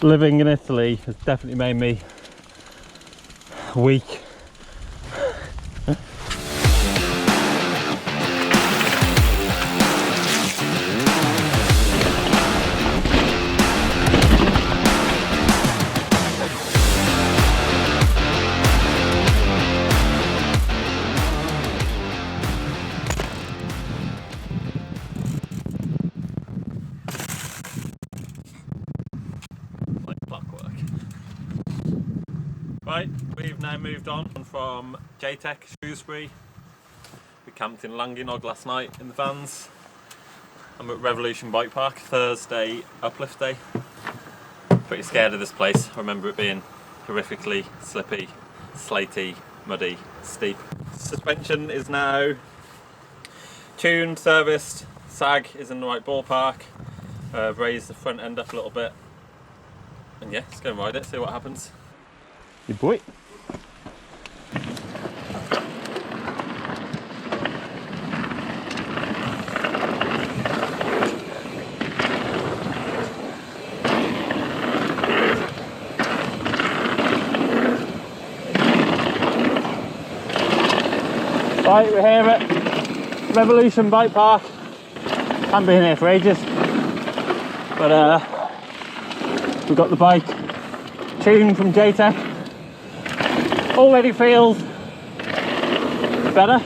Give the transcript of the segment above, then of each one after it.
living in Italy has definitely made me weak. Right, we've now moved on from JTech Shrewsbury. We camped in Langinog last night in the vans. I'm at Revolution Bike Park, Thursday uplift day. Pretty scared of this place. I remember it being horrifically slippy, slaty, muddy, steep. Suspension is now tuned, serviced, sag is in the right ballpark. Raised the front end up a little bit. And yeah, let's go and ride it, see what happens. Your boy. Right, we're here at Revolution Bike Park. Haven't been here for ages, but we've got the bike tuned from JTech. Already feels better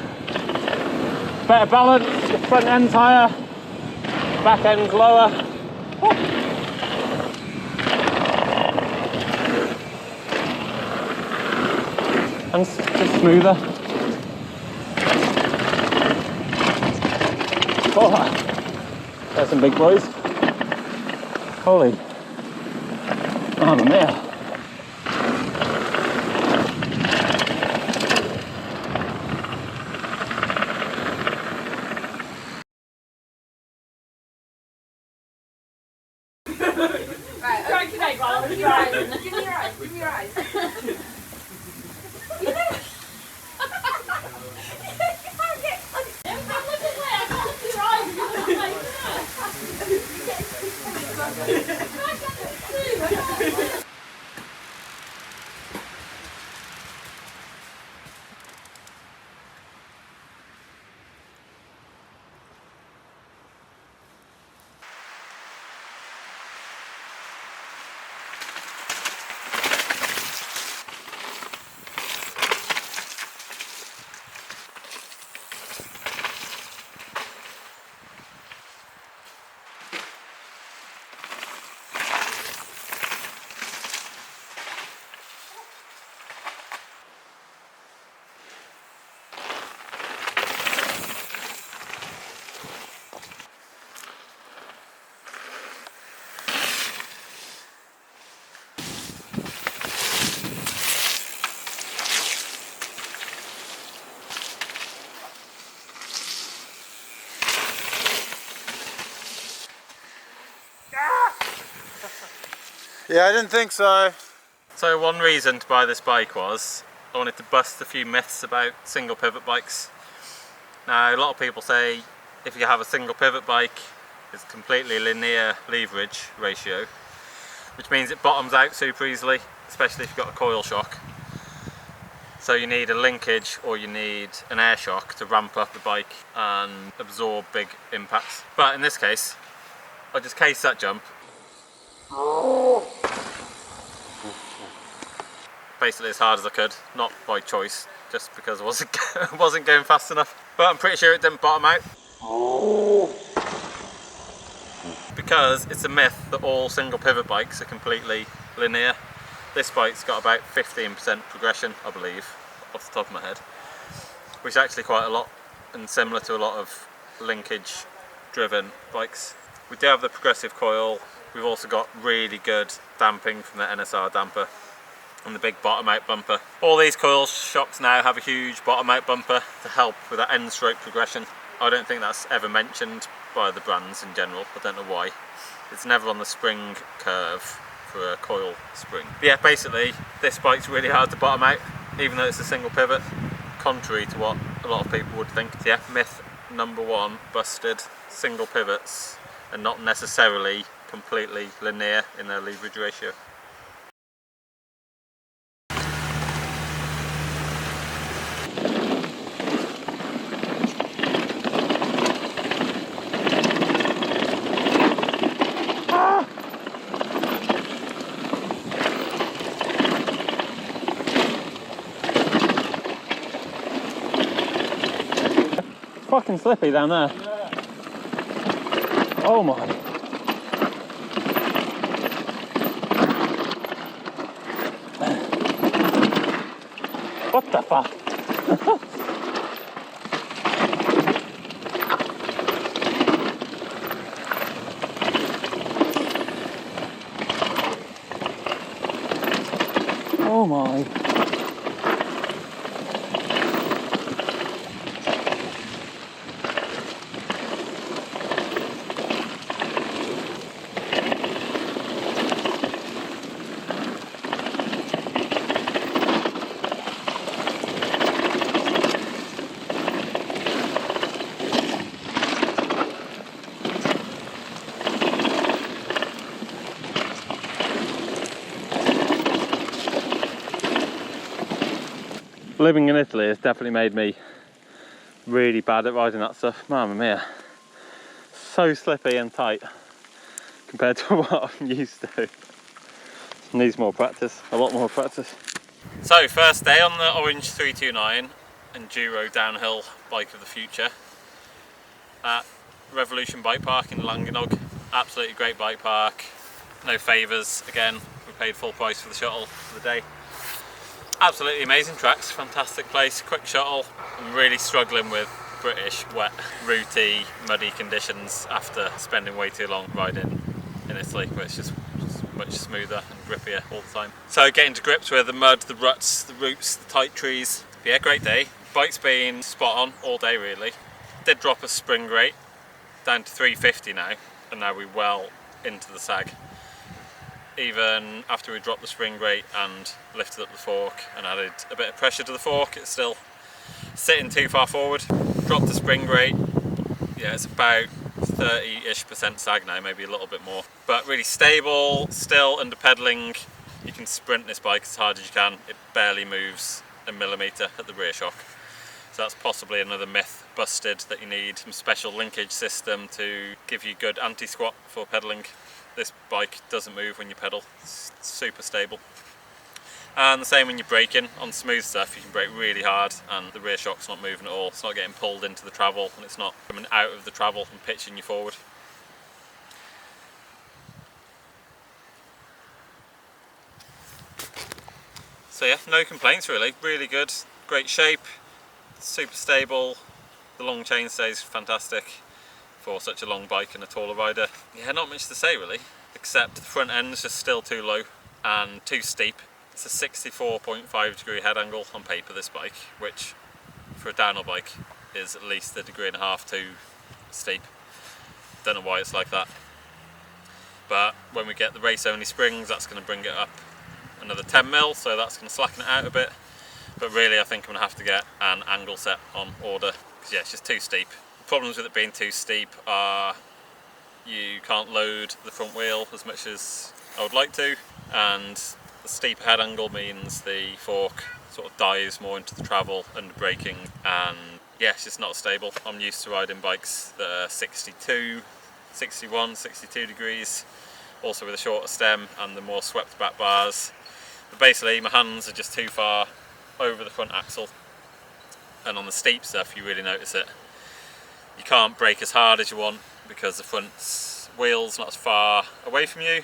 balance, the front end's higher, back end's lower. And just smoother. Oh, there's some big boys. Holy, mamma mia. Give me your eyes. Give me your eyes. Give me your eyes. Yeah, I didn't think so. So one reason to buy this bike was I wanted to bust a few myths about single pivot bikes. Now a lot of people say if you have a single pivot bike it's completely linear leverage ratio, which means it bottoms out super easily, especially if you've got a coil shock. So you need a linkage or you need an air shock to ramp up the bike and absorb big impacts. But in this case, I just cased that jump. Basically as hard as I could, not by choice, just because I wasn't going fast enough. But I'm pretty sure it didn't bottom out. Because it's a myth that all single pivot bikes are completely linear. This bike's got about 15% progression, I believe, off the top of my head, which is actually quite a lot and similar to a lot of linkage driven bikes. We do have the progressive coil. We've also got really good damping from the NSR damper and the big bottom out bumper. All these coil shocks now have a huge bottom out bumper to help with that end stroke progression. I don't think that's ever mentioned by the brands in general, I don't know why. It's never on the spring curve for a coil spring. But yeah, basically this bike's really hard to bottom out, even though it's a single pivot, contrary to what a lot of people would think. Yeah, myth number one busted: single pivots are not necessarily completely linear in their leverage ratio. Fucking slippy down there. Yeah. Oh my. What the fuck? Oh my. Living in Italy has definitely made me really bad at riding that stuff. Mamma mia. So slippy and tight compared to what I'm used to. Needs more practice, a lot more practice. So first day on the Orange 329 Enduro downhill bike of the future at Revolution Bike Park in Langenog. Absolutely great bike park, no favours. Again, we paid full price for the shuttle for the day. Absolutely amazing tracks, fantastic place, quick shuttle. I'm really struggling with British wet, rooty, muddy conditions after spending way too long riding in Italy, where it's just much smoother and grippier all the time. So getting to grips with the mud, the ruts, the roots, the tight trees. But yeah, great day. Bike's been spot on all day really. Did drop a spring rate down to 350 now, and now we're well into the sag. Even after we dropped the spring rate and lifted up the fork and added a bit of pressure to the fork, it's still sitting too far forward. Dropped the spring rate, yeah, it's about 30-ish% sag now, maybe a little bit more. But really stable, still under pedalling. You can sprint this bike as hard as you can. It barely moves a millimetre at the rear shock. So that's possibly another myth busted, that you need some special linkage system to give you good anti-squat for pedalling. This bike doesn't move when you pedal, it's super stable. And the same when you're braking. On smooth stuff you can brake really hard and the rear shock's not moving at all. It's not getting pulled into the travel and it's not coming out of the travel and pitching you forward. So yeah, no complaints really, really good, great shape, super stable, the long chain stays fantastic for such a long bike and a taller rider. Yeah, not much to say really, except the front end's just still too low and too steep. It's a 64.5 degree head angle on paper, this bike, which for a downhill bike is at least 1.5 degrees too steep. Don't know why it's like that. But when we get the race only springs, that's going to bring it up another 10 mil, so that's going to slacken it out a bit. But really I think I'm going to have to get an angle set on order, because yeah, it's just too steep. Problems with it being too steep are you can't load the front wheel as much as I would like to, and the steep head angle means the fork sort of dives more into the travel under braking, and yeah, it's just not stable. I'm used to riding bikes that are 62, 61, 62 degrees, also with a shorter stem and the more swept back bars. But basically my hands are just too far over the front axle, and on the steep stuff you really notice it. You can't brake as hard as you want because the front wheel's not as far away from you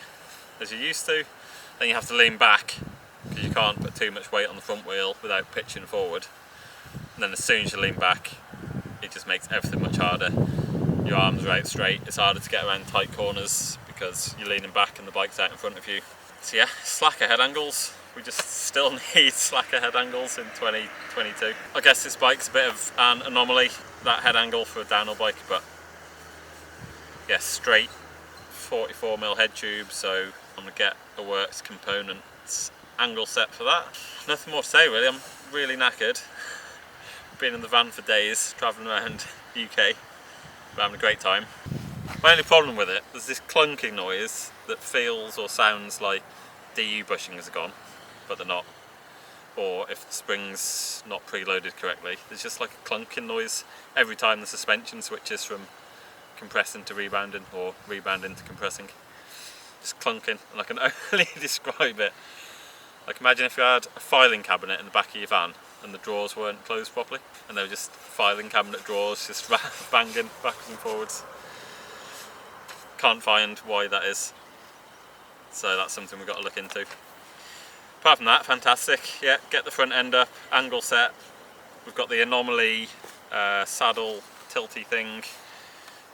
as you're used to. Then you have to lean back because you can't put too much weight on the front wheel without pitching forward. And then as soon as you lean back, it just makes everything much harder. Your arms are out straight, it's harder to get around tight corners because you're leaning back and the bike's out in front of you. So yeah, slacker head angles. We just still need slacker head angles in 2022. I guess this bike's a bit of an anomaly, that head angle for a downhill bike, but yeah, straight 44mm head tube, so I'm going to get a works components angle set for that. Nothing more to say really, I'm really knackered. Been in the van for days, travelling around UK, but having a great time. My only problem with it, there's this clunking noise that feels or sounds like DU bushings are gone, but they're not. Or if the spring's not preloaded correctly, there's just like a clunking noise every time the suspension switches from compressing to rebounding or rebounding to compressing. Just clunking, and I can only describe it. Like imagine if you had a filing cabinet in the back of your van and the drawers weren't closed properly, and they were just filing cabinet drawers just banging backwards and forwards. Can't find why that is, so that's something we've got to look into. Apart from that, fantastic. Yeah, get the front end up, angle set. We've got the anomaly saddle tilty thing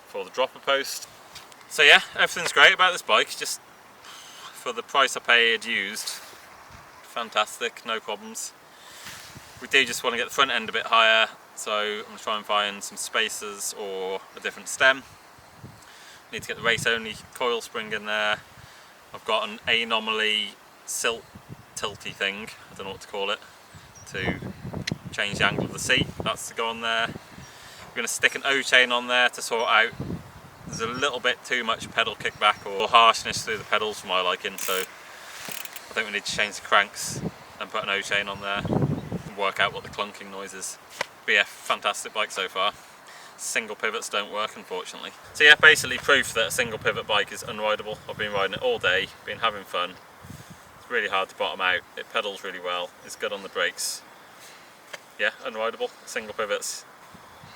for the dropper post. So yeah, everything's great about this bike. Just for the price I paid used, fantastic, no problems. We do just want to get the front end a bit higher, so I'm going to try and find some spacers or a different stem. Need to get the race only coil spring in there. I've got an anomaly silt tilty thing, I don't know what to call it, to change the angle of the seat. That's to go on there. We're going to stick an O chain on there to sort out. There's a little bit too much pedal kickback or harshness through the pedals for my liking, so I think we need to change the cranks and put an O chain on there and work out what the clunking noise is. But yeah, fantastic bike so far. Single pivots don't work, unfortunately. So yeah, basically proof that a single pivot bike is unrideable. I've been riding it all day, been having fun. It's really hard to bottom out. It pedals really well. It's good on the brakes. Yeah, unrideable. Single pivots.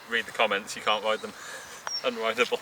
Read the comments, you can't ride them. Unrideable.